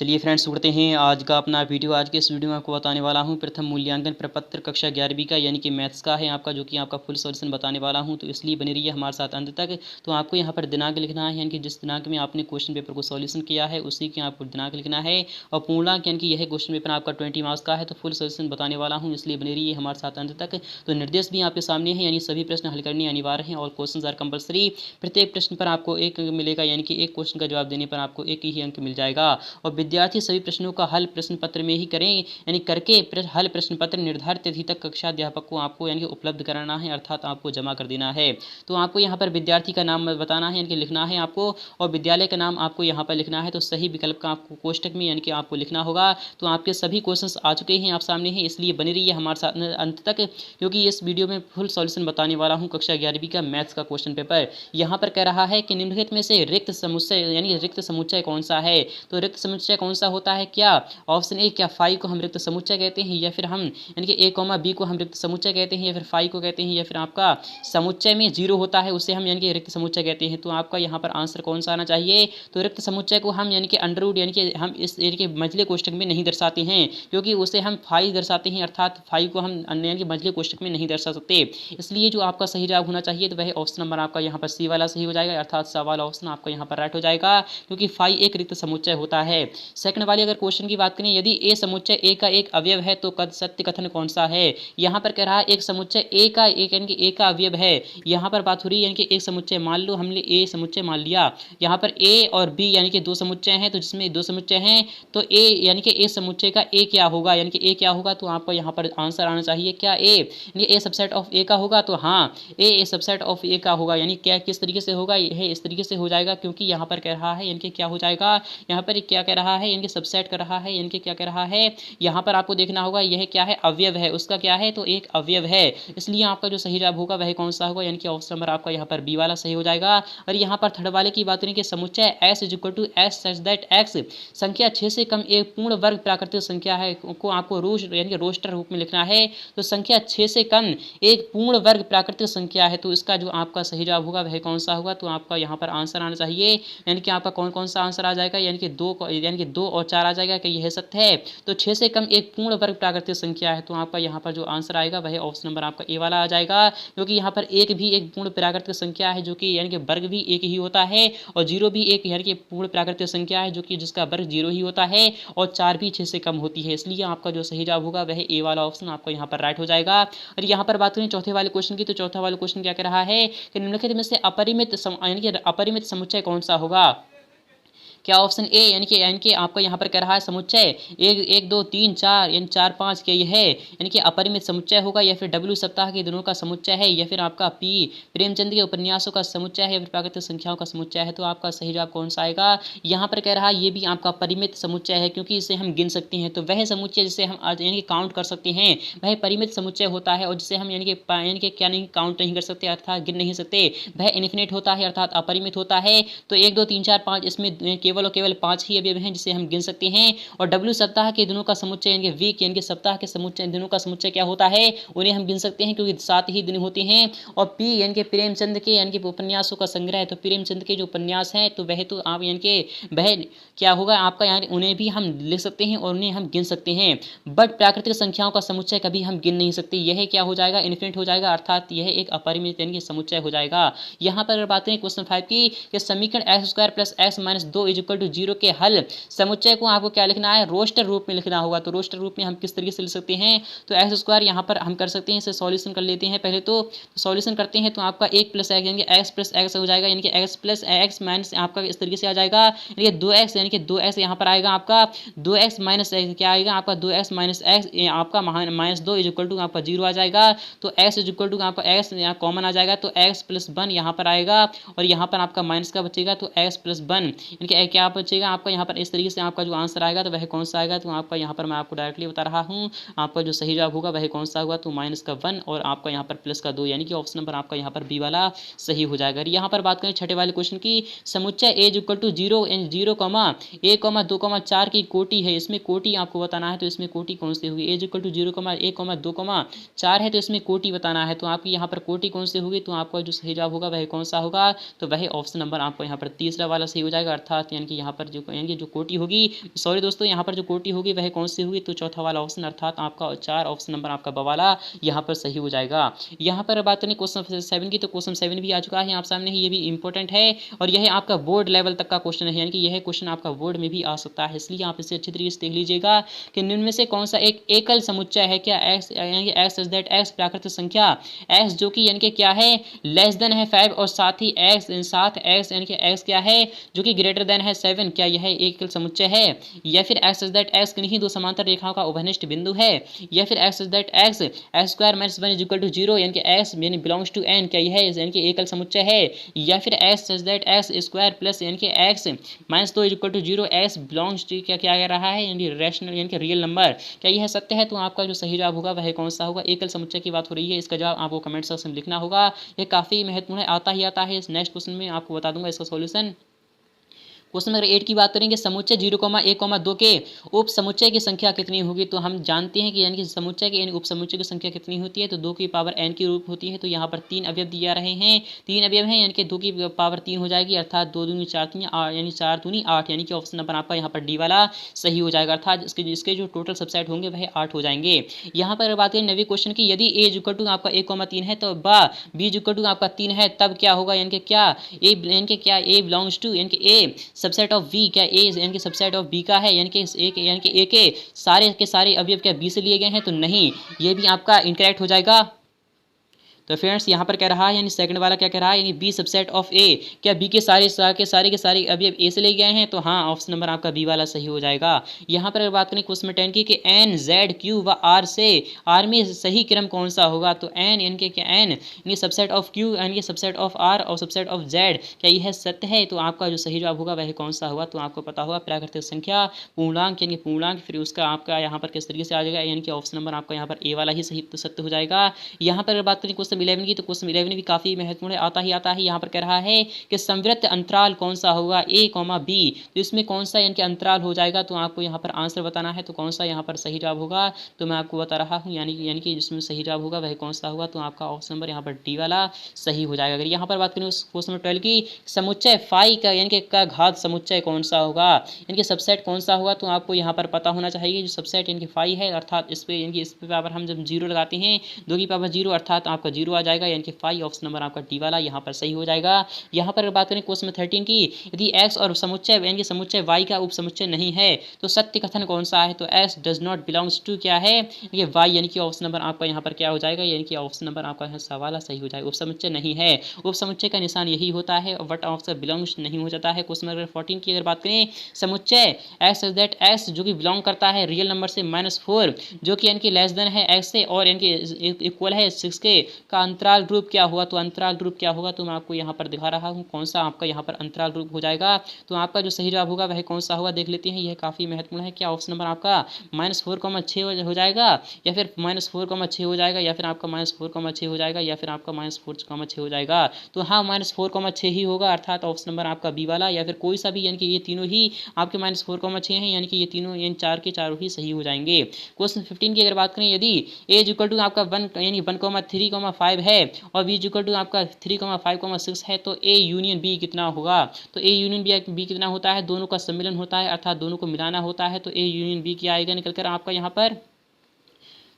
चलिए फ्रेंड्स, शुरू करते हैं आज का अपना वीडियो। आज के इस वीडियो में आपको बताने वाला हूं प्रथम मूल्यांकन प्रपत्र कक्षा 11वीं का यानी कि मैथ्स का है आपका, जो कि आपका फुल सॉल्यूशन बताने वाला हूं। तो इसलिए बने रहिए हमारे साथ अंत तक। तो आपको यहां पर दिनांक लिखना है, यानी कि जिस दिनांक में आपने क्वेश्चन पेपर को सॉल्यूशन किया है उसी के आपको दिनांक लिखना है। और पूर्णांक यानी कि यह क्वेश्चन पेपर आपका 20 मार्क्स का है। तो फुल सॉल्यूशन बताने वाला हूँ, इसलिए बने रहिए हमारे साथ अंत तक। तो निर्देश भी आपके सामने है, यानी सभी प्रश्न हल करने अनिवार्य हैं और क्वेश्चन आर कंपलसरी। प्रत्येक प्रश्न पर आपको एक अंक मिलेगा, यानी कि एक क्वेश्चन का जवाब देने पर आपको एक ही अंक मिल जाएगा। और विद्यार्थी सभी प्रश्नों का हल प्रश्न पत्र में ही करें, यानी करके हल प्रश्न पत्र निर्धारित तिथि तक कक्षा अध्यापक को आपको यानी कि उपलब्ध कराना है, अर्थात आपको जमा कर देना है। तो आपको यहाँ पर विद्यार्थी का नाम बताना है, यानी कि लिखना है आपको, और विद्यालय का नाम आपको यहाँ पर लिखना है। तो सही विकल्प का आपको कोष्टक में यानी कि आपको लिखना होगा। तो आपके सभी क्वेश्चंस आ चुके हैं आप सामने हैं, इसलिए बने रहिए हमारे साथ अंत तक, क्योंकि इस वीडियो में फुल सॉल्यूशन बताने वाला हूँ कक्षा 11वीं का मैथ्स का क्वेश्चन पेपर। यहाँ पर कह रहा है कि निम्नलिखित में से रिक्त समुच्चय यानी रिक्त समुच्चय कौन सा है। तो रिक्त समुच्चय कौन सा होता है, क्या ऑप्शन ए, क्या फाई को हम रिक्त समुच्चय कहते हैं, या फिर हम यानी कि ए कॉमा बी को हम रिक्त समुच्चय कहते हैं, या फिर फाई को कहते हैं, या फिर आपका समुच्चय में जीरो होता है उसे हम यानी कि रिक्त समुच्चय कहते हैं। तो आपका यहाँ पर आंसर कौन सा आना चाहिए। तो रिक्त समुच्चय को हम यानी कि अंडरवुड यानी कि हम इस यानी कि मंझले कोष्टक में नहीं दर्शाते हैं, क्योंकि उसे हम फाई दर्शाते हैं, अर्थात फाई को हम यानी कि मंझले कोष्टक में नहीं दर्शा सकते। इसलिए जो आपका सही जवाब होना चाहिए तो वह ऑप्शन नंबर आपका यहाँ पर सी वाला सही हो जाएगा, अर्थात सा वाला ऑप्शन आपका यहाँ पर राइट हो जाएगा, क्योंकि फाई एक रिक्त समुच्चय होता है। सेकंड वाली अगर क्वेश्चन की बात करें, यदि ए समुच्चय ए का एक अवयव है तो सत्य कथन कौन सा है। यहाँ पर कह रहा है एक समुच्चय ए का एक यानी कि ए का अवयव है। यहाँ पर बात हो रही है यानी कि एक समुच्चय, मान लो हमने ए समुच्चय मान लिया, यहाँ पर ए और बी यानी कि दो समुच्चय हैं, तो जिसमें दो समुच्चय हैं तो ए यानी कि ए समुच्चय का ए क्या होगा, यानी कि ए क्या होगा। तो आपको यहाँ पर आंसर आना चाहिए क्या ए, यानी ए सबसेट ऑफ ए का होगा। तो हाँ, ए सबसेट ऑफ ए का होगा, यानी क्या किस तरीके से होगा, यह इस तरीके से हो जाएगा, क्योंकि यहाँ पर कह रहा है यानी कि क्या हो जाएगा, यहाँ पर क्या कह रहा है, यानी कि सबसेट कर रहा है, यानी कि क्या कह रहा है, यहाँ पर आपको देखना होगा यह क्या है, अवयव है, उसका क्या है, तो एक अवयव है। इसलिए आपका जो सही जवाब होगा वह कौन सा होगा, यानी कि ऑप्शन नंबर आपका यहाँ पर बी वाला सही हो जाएगा। और यहाँ पर थर्ड वाले की बात करें कि समुच्चय s is equal to s such that x संख्या 6 से कम एक पूर्ण वर्ग प्राकृतिक संख्या है को आपको यानी कि रोस्टर रूप में लिखना है। तो संख्या 6 से कम एक पूर्ण वर्ग प्राकृतिक संख्या है, तो इसका जो आपका सही जवाब होगा वह कौन सा होगा। तो आपका यहाँ पर आंसर आना चाहिए, यानी कि आपका कौन कौन सा आंसर आ जाएगा, यानी कि 2 और 4 आ जाएगा कि यह सत्य है। तो 6 से कम एक पूर्ण वर्ग प्राकृतिक संख्या है, तो आपका यहाँ पर जो आंसर आएगा वह ऑप्शन नंबर आपका ए वाला आ जाएगा, क्योंकि यहाँ पर एक भी एक पूर्ण प्राकृतिक संख्या है, जो कि यानी कि वर्ग भी एक ही होता है, और जीरो भी एक यानी कि पूर्ण प्राकृतिक संख्या है, जो कि जिसका वर्ग जीरो ही होता है, और 4 भी 6 से कम होती है। इसलिए आपका जो सही जवाब होगा वह ए वाला ऑप्शन आपका यहाँ पर राइट हो जाएगा। और यहाँ पर बात करें चौथे वाले क्वेश्चन की, तो चौथा वाला क्वेश्चन क्या कह रहा है कि निम्नलिखित में से अपरिमित यानी कि अपरिमित समुच्चय कौन सा होगा। क्या ऑप्शन ए, यानी कि आपका यहाँ पर कह रहा है समुच्चय 1 2 3 4 यानी 4 5 क्या ये है, यानी कि अपरिमित समुच्चय होगा, या फिर डब्ल्यू सप्ताह के दिनों का समुच्चय है, या फिर आपका पी प्रेमचंद के उपन्यासों का समुच्चय है, या फिर प्राकृतिक संख्याओं का समुच्चय है। तो आपका सही जवाब कौन सा आएगा। यहाँ पर कह रहा है ये भी आपका परिमित समुच्चय है, क्योंकि इसे हम गिन सकते हैं। तो वह समुच्चय जिसे हम यानी कि काउंट कर सकते हैं वह परिमित समुच्चय होता है, और जिसे हम यानी कि क्या नहीं काउंट नहीं कर सकते, अर्थात गिन नहीं सकते, वह इन्फिनिट होता है, अर्थात अपरिमित होता है। तो 1 2 3 4 5 इसमें केवल और केवल 5 ही अवयव हैं जिसे हम गिन सकते हैं। और डब्ल्यू सप्ताह के दिनों का समुच्चय यानी कि वीक यानी कि सप्ताह के समुच्चय दिनों का समुच्चय क्या होता है, उन्हें हम गिन सकते हैं, क्योंकि 7 ही दिन होते हैं। और पी यानी कि प्रेमचंद के यानी कि उपन्यासों का संग्रह है, तो प्रेमचंद के जो उपन्यास हैं तो वह तो आप यानी कि वह क्या होगा आपका, यानी उन्हें भी हम लिख सकते हैं और उन्हें हम गिन सकते हैं। बट प्राकृतिक संख्याओं का समुच्चय कभी हम गिन नहीं सकते, यह क्या हो जाएगा, इन्फिनिट हो जाएगा, अर्थात यह एक अपरिमित यानी कि समुच्चय हो जाएगा। यहाँ पर अगर बात करें क्वेश्चन 5 की, समीकरण x square plus x minus 2 is equal to 0 के हल समुच्चय को आपको क्या लिखना है, रोस्टर रूप में लिखना होगा। तो रोस्टर रूप में हम किस तरीके से लिख सकते हैं, तो एक्स स्क्वायर यहाँ पर हम कर सकते हैं, इसे सॉल्यूशन कर लेते हैं। पहले तो सॉल्यूशन करते हैं, तो आपका 1 प्लस एक्स यानी कि एक्स प्लस एक्स हो जाएगा, यानी कि एक्स प्लस एक्स माइनस आपका इस तरीके से आ जाएगा, यानी कि 2x यानी कि 2x यहाँ पर आएगा आपका 2x माइनस क्या आएगा आपका 2x माइनस एक्स आपका माइनस 2 इज इक्वल टू आपका 0 आ जाएगा। तो x इज इक्वल टू आपका x यहाँ कॉमन आ जाएगा, तो x प्लस 1 यहाँ पर आएगा, और यहाँ पर आपका माइनस का बचेगा, तो x प्लस 1 यानी कि क्या बचेगा आपका यहाँ पर इस तरीके से आपका जो आंसर आएगा तो वह कौन सा आएगा। तो आपका यहाँ पर मैं आपको डायरेक्टली बता रहा हूँ, आपका जो सही जवाब होगा वह कौन सा होगा, तो माइनस का 1 और आपका यहाँ पर प्लस का 2, यानी कि ऑप्शन नंबर आपका यहाँ पर बी वाला सही हो जाएगा। यहाँ पर बात करें छठे वाले क्वेश्चन की, समुच्चय ए इक्वल टू 0 0 1 2 4 की कोटि है, इसमें कोटि आपको बताना है। तो इसमें कोटि कौन सी होगी, ए इक्वल टू 0 1 2 4 है, तो इसमें कोटि बताना है। तो आपकी यहाँ पर कोटि कौन सी होगी, तो आपका जो सही जवाब होगा वह कौन सा होगा, तो वह ऑप्शन नंबर आपको यहाँ पर तीसरा वाला सही हो जाएगा, अर्थात यानी यानी कि यहाँ पर जो कोटि होगी, सॉरी दोस्तों, यहाँ पर जो कोटि होगी वह कौन सी होगी, तो चौथा वाला ऑप्शन अर्थात आपका 4 ऑप्शन नंबर आपका बवाला यहाँ पर सही हो जाएगा। यहाँ पर बात करें क्वेश्चन 7 की, तो क्वेश्चन 7 भी आ चुका है आप सामने ही, ये भी इंपॉर्टेंट है और यह आपका बोर्ड लेवल तक का क्वेश्चन है, यानी कि यह क्वेश्चन आपका बोर्ड में भी आ सकता है, इसलिए आप इसे अच्छी तरीके से देख लीजिएगा कि निम्न में से कौन सा एक एकल समुच्चय है। क्या एक्स, यानी कि एक्स इज दैट एक्स प्राकृतिक संख्या एक्स जो कि यानी कि क्या है लेस देन है 5 और साथ ही एक्स साथ एक्स यानी कि एक्स क्या है जो कि ग्रेटर देन है 7, क्या यह एकल समुच्चय है। या फिर एक्स इज दैट एक्स किन्हीं दो समांतर रेखाओं का उभयनिष्ठ बिंदु है। या फिर x is that x square minus 1 is equal to 0, यानी कि एक्स यानी बिलोंग्स टू एन, क्या यह यानी कि एकल समुच्चय है। या फिर x is that x square plus यानी कि x minus 2 is equal to 0, x belongs to क्या क्या कह रहा है यानी रैशनल यानी कि रियल नंबर, क्या यह सत्य है। तो आपका जो सही जवाब होगा वह कौन सा होगा, एकल समुच्चय की बात हो रही है, इसका जवाब आपको कमेंट सेक्शन में लिखना होगा। यह काफी महत्वपूर्ण है, आता ही आता है। इस नेक्स्ट क्वेश्चन में आपको बता दूंगा इसका सॉल्यूशन। क्वेश्चन नंबर 8 की बात करेंगे, समुच्चय 0,1,2 के उप समुच्चय की संख्या कितनी होगी। तो हम जानते हैं कि यानी कि समुच्चय के यानी उप समुच्चय की संख्या कितनी होती है, तो 2 की पावर n की रूप होती है। तो यहाँ पर 3 अवयव दिए जा रहे हैं, 3 अवयव हैं यानी कि 2 की पावर 3 हो जाएगी, अर्थात 2 दूनी 4 तीन यानी 4 दूनी 8, यानी कि ऑप्शन नंबर आपका यहाँ पर डी वाला सही हो जाएगा, अर्थात इसके जो टोटल सबसेट होंगे वह 8 हो जाएंगे। यहाँ पर बात करें नवी क्वेश्चन की, यदि a इक्वल टू आपका 1,3 है तो b इक्वल टू आपका 3 है, तब क्या होगा, यानी कि क्या a बिलोंग्स टू यानी कि a सबसेट ऑफ v, क्या ए यानी कि सबसेट ऑफ बी का है, यानी कि ए के सारे अवयव क्या बी से लिए गए हैं, तो नहीं, ये भी आपका इनकरेक्ट हो जाएगा। तो फ्रेंड्स यहाँ पर कह रहा है यानी सेकंड वाला क्या कह रहा है, यानी बी सबसेट ऑफ ए, क्या बी के सारे अवयव ए से ले गए हैं, तो हाँ ऑप्शन नंबर आपका बी वाला सही हो जाएगा। यहाँ पर अगर बात करें क्वेश्चन में 10 की कि एन जेड क्यू व आर से आर में सही क्रम कौन सा होगा। तो एन यानी कि क्या एन यानी सबसेट ऑफ क्यू यानी कि सबसेट ऑफ आर और सबसेट ऑफ जेड, क्या यह सत्य है। तो आपका जो सही जवाब होगा वह कौन सा होगा, तो आपको पता होगा प्राकृतिक संख्या पूर्णांक यानी पूर्णांक, फिर उसका आपका यहाँ पर किस तरीके से आ जाएगा, यानी कि ऑप्शन नंबर आपका यहाँ पर ए वाला ही सही सत्य हो जाएगा। यहाँ पर बात करें क्वेश्चन 11 की, तो क्वेश्चन 11 भी काफी महत्वपूर्ण है, आता ही आता है। यहाँ पर कह रहा है कि संवृत्त अंतराल कौन सा होगा, a, b, तो इसमें कौन सा यानी कि अंतराल हो जाएगा। तो आपको यहाँ पर आंसर बताना है, तो कौन सा यहाँ पर सही जवाब होगा, तो मैं आपको बता रहा हूँ, यानी कि जिसमें सही जवाब होगा वह कौन सा होगा, तो आपका ऑप्शन नंबर यहाँ पर डी वाला सही हो जाएगा। अगर यहाँ पर बात करें क्वेश्चन नंबर 12 की, समुच्चय फाई का यानी कि का घात समुच्चय कौन सा होगा, यानी कि सबसेट कौन सा होगा, तो आपको यहाँ पर पता होना चाहिए जो सबसेट यानी कि फाई है, अर्थात इस पे यानी कि इस पे पावर हम जब 0 लगाते हैं 2 की पावर 0, अर्थात आपका 0 आ जाएगा, यानी कि 5 ऑप्शन नंबर आपका डी वाला यहाँ पर सही हो जाएगा। यहाँ पर बात करें क्वेश्चन 13 की, यदि x और समुच्चय यानी कि समुच्चय y का उप समुच्चय नहीं है तो सत्य कथन कौन सा है। तो x does not belongs to क्या है, ये y, यानी कि ऑप्शन नंबर आपका यहाँ पर क्या हो जाएगा, यानी कि ऑप्शन नंबर आपका यहाँ सवाल सही हो जाएगा। उप समुच्चय नहीं है, उप समुच्चय का निशान यही होता है, बट ऑप्शन बिलोंग्स नहीं हो जाता है। क्वेश्चन नंबर 14 की अगर बात करें, समुच्चय x इज दैट x जो कि बिलोंग करता है रियल नंबर से -4 जो कि यानी कि लेस देन है x से और यानी कि इक्वल है 6 के, का अंतराल रूप क्या हुआ। तो अंतराल रूप क्या होगा, तो मैं आपको यहाँ पर दिखा रहा हूँ कौन सा आपका यहाँ पर अंतराल रूप हो जाएगा। तो आपका जो सही जवाब होगा वह कौन सा होगा, देख लेते हैं, यह काफी महत्वपूर्ण है। क्या ऑप्शन नंबर आपका -4,6 हो जाएगा, या फिर -4,6 हो जाएगा, या फिर आपका -4,6 हो जाएगा, या फिर आपका -4,6 हो जाएगा। तो हाँ -4,6 ही होगा, अर्थात ऑप्शन नंबर आपका बी वाला, या फिर कोई सा भी, यानी कि ये तीनों ही आपके -4,6 हैं, यानी कि ये तीनों यानी 4 के चारों ही सही हो जाएंगे। क्वेश्चन 15 की अगर बात करें, यदि a इक्वल टू आपका 1 यानी 1,3,5 है और b इक्वल टू आपका 3,5,6 है, तो a यूनियन b कितना होगा। तो a यूनियन b कितना होता है, दोनों का सम्मिलन होता है, अर्थात दोनों को मिलाना होता है। तो a यूनियन b क्या आएगा निकल कर आपका यहाँ पर,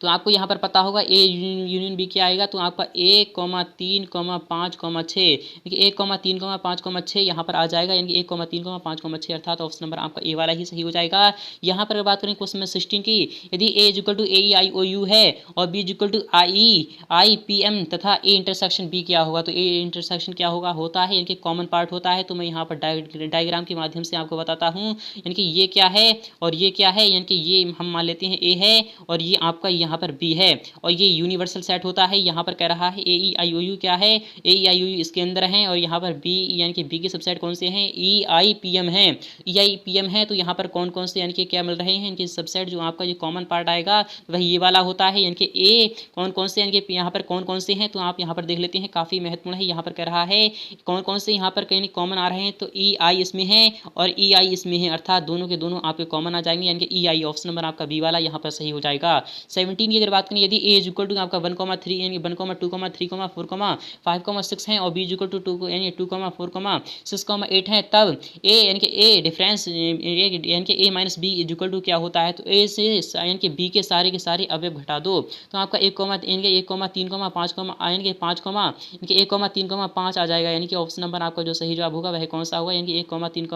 तो आपको यहाँ पर पता होगा ए यूनियन बी क्या आएगा। तो आपका 1,3,5,6 देखिए 1,3,5,6 यहाँ पर आ जाएगा, यानी कि 1,3,5,6 अर्थात ऑप्शन नंबर आपका ए वाला ही सही हो जाएगा। यहाँ पर बात करें क्वेश्चन नंबर 16 की, यदि ए इक्वल टू AEIOU है और बी इक्वल टू IEIPM तथा ए इंटरसेक्शन बी क्या होगा। तो ए इंटरसेक्शन क्या होता है, यानी कि कॉमन पार्ट होता है। तो मैं यहाँ पर डायग्राम के माध्यम से आपको बताता हूँ, यानी कि ये क्या है और ये क्या है, यानी कि ये हम मान लेते हैं ए है और ये आपका यहाँ पर बी है, और ये यूनिवर्सल सेट होता है। यहाँ पर कह रहा है AEIOU क्या है, AEIOU इसके अंदर है, और यहाँ पर बी यानी कि बी के सबसेट कौन से हैं, EIPM है, EIPM है। तो यहाँ पर कौन कौन से यानी कि क्या मिल रहे हैं, इनके सबसेट जो आपका जो कॉमन पार्ट आएगा वह ये वाला होता है, यानी कि ए कौन कौन से यानी कि यहाँ पर कौन कौन से हैं। तो आप यहाँ पर देख लेते हैं, काफ़ी महत्वपूर्ण है। यहाँ पर कह रहा है कौन कौन से यहाँ पर कहीं कॉमन आ रहे हैं, तो EI इसमें है और EI इसमें है, अर्थात दोनों के दोनों आपके कॉमन आ जाएंगे, यानी कि EI ऑप्शन नंबर आपका बी वाला यहाँ पर सही हो जाएगा। 17 19 की अगर बात करें, यदि ए इज इक्वल टू आपका 1,3 यानी 1,2, 3, 4, 5, 6 है और बी इज इक्वल टू 2 यानी 2, 4, 6, 8 है, तब ए यानी कि ए डिफरेंस यानी कि a minus b is equal to क्या होता है, तो ए से यानी कि बी के सारे अवयव घटा दो, तो आपका 1, यानी कि 1, 3, 5, यानी कि 5, यानी कि 1, 3, 5 आ जाएगा। यानी कि ऑप्शन नंबर आपका जो सही जवाब होगा वह कौन सा होगा, यानी कि 1, 3,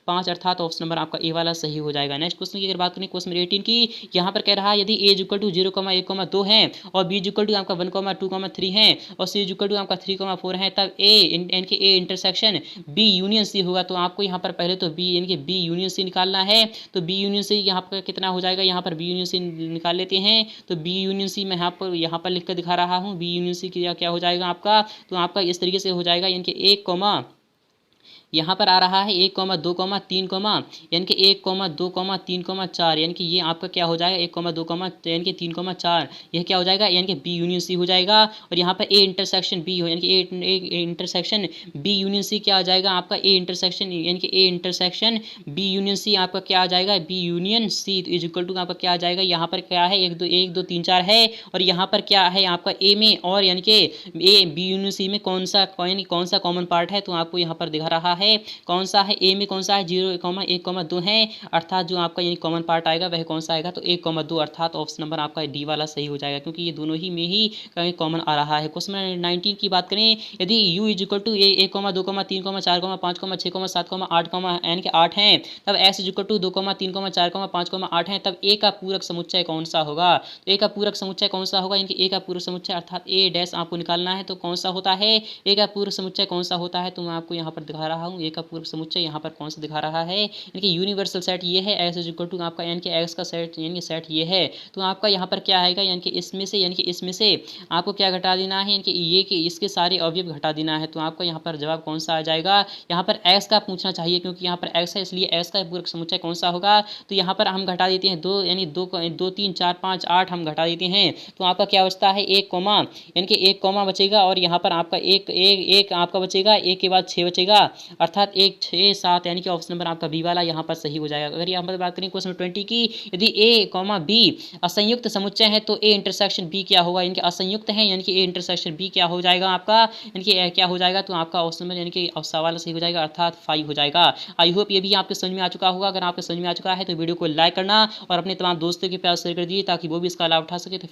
5, अर्थात ऑप्शन नंबर आपका ए वाला सही हो जाएगा। नेक्स्ट क्वेश्चन की अगर बात करें, क्वेश्चन 18 की, यहाँ पर कह रहा है यदि ए इज इक्वल टू 0, 1, 2 है और बी इज इक्वल टू आपका 1, 2, 3 है और सी इज इक्वल टू आपका 3, 4 है, तब ए यानी कि a intersection b union c होगा। तो आपको यहाँ पर पहले तो बी यानी कि बी यूनियन सी निकालना है। तो बी यूनियन सी यहाँ पर कितना हो जाएगा, यहाँ पर बी यूनियन सी निकाल लेते हैं। तो बी यूनियन सी मैं यहाँ पर लिख कर दिखा रहा हूँ। बी यूनियन सी क्या हो जाएगा आपका, तो आपका इस तरीके से हो जाएगा, यानी कि 1, यहाँ पर आ रहा है 1, 2, 3, यानी कि 1, 2, 3, 4, यानी कि ये आपका क्या हो जाएगा 1, 2, यानी कि 3, 4, यह क्या हो जाएगा, यानी कि बी यूनियन सी हो जाएगा। और यहाँ पर ए इंटरसेक्शन बी हो, यानी कि a intersection b union c क्या आ जाएगा आपका, ए इंटरसेक्शन यानी कि a intersection b union c आपका क्या आ जाएगा, b union c is equal to आपका क्या आ जाएगा, यहाँ पर क्या है 1, 2, 3, 4 है और यहाँ पर क्या है आपका ए में, और यानी कि ए बी यूनियन सी में कौन सा कॉमन पार्ट है, तो आपको यहाँ पर दिखा रहा है कौन सा है, ए में कौन सा है 0, 1, 2 है, अर्थात जो आपका यानी कॉमन पार्ट आएगा वह कौन सा आएगा, तो 1, 2, अर्थात ऑप्शन नंबर आपका डी वाला सही हो जाएगा, क्योंकि ये दोनों ही में ही कॉमन आ रहा है। क्वेश्चन 19 की बात करें, यदि u इज इक्वल टू 1, 2, 3, 4, 5, 6, 7, 8, यानी कि 8 है, तब s इज इक्वल टू 2, 3, 4, 5, 8 है, तब a का पूरक समुच्चय कौन सा होगा। तो a का पूरक समुच्चय कौन सा होगा, यानी कि a का पूरक समुच्चय अर्थात a डैश आपको निकालना है, तो कौन सा होता है, a का पूरक समुच्चय कौन सा होता है, तो मैं आपको यहाँ पर दिखा रहा हूँ। a का पूरक समुच्चय यहाँ पर कौन सा दिखा रहा है, यानी कि यूनिवर्सल सेट ये है, x इज इक्वल टू आपका यानी कि x का सेट यानी कि सेट ये है, तो आपका यहाँ पर क्या आएगा, यानी कि इसमें से आपको क्या घटा देना है, यानी कि ये कि इसके सारे अवयव घटा देना है, तो आपका यहाँ पर जवाब कौन सा आ जाएगा। यहाँ पर x का पूछना चाहिए क्योंकि यहाँ पर x है, इसलिए x का पूरक समुच्चय कौन सा होगा, तो यहाँ पर हम घटा देते हैं 2, यानी 2, 3, 4, 5, 8 हम घटा देते हैं, तो आपका क्या बचता है 1 कॉमा, यानी कि 1 कॉमा बचेगा और यहाँ पर आपका एक आपका बचेगा, 1 के बाद 6 बचेगा, अर्थात 1, 6, 7, यानी कि ऑप्शन नंबर आपका बी वाला यहाँ पर सही हो जाएगा। अगर यहाँ पर बात करें क्वेश्चन 20 की, यदि a, b असंयुक्त समुच्चय है तो a इंटरसेक्शन b क्या होगा, यानी कि असंयुक्त है, यानी कि a इंटरसेक्शन b क्या हो जाएगा आपका, यानी कि क्या हो जाएगा, तो आपका ऑप्शन नंबर यानी कि सवाल सही हो जाएगा, अर्थात 5 हो जाएगा। आई होप ये भी आपके समझ में आ चुका होगा। अगर आपको समझ में आ चुका है तो वीडियो को लाइक करना और अपने तमाम दोस्तों के प्यार शेयर कर दीजिए ताकि वो भी इसका लाभ उठा सके। तो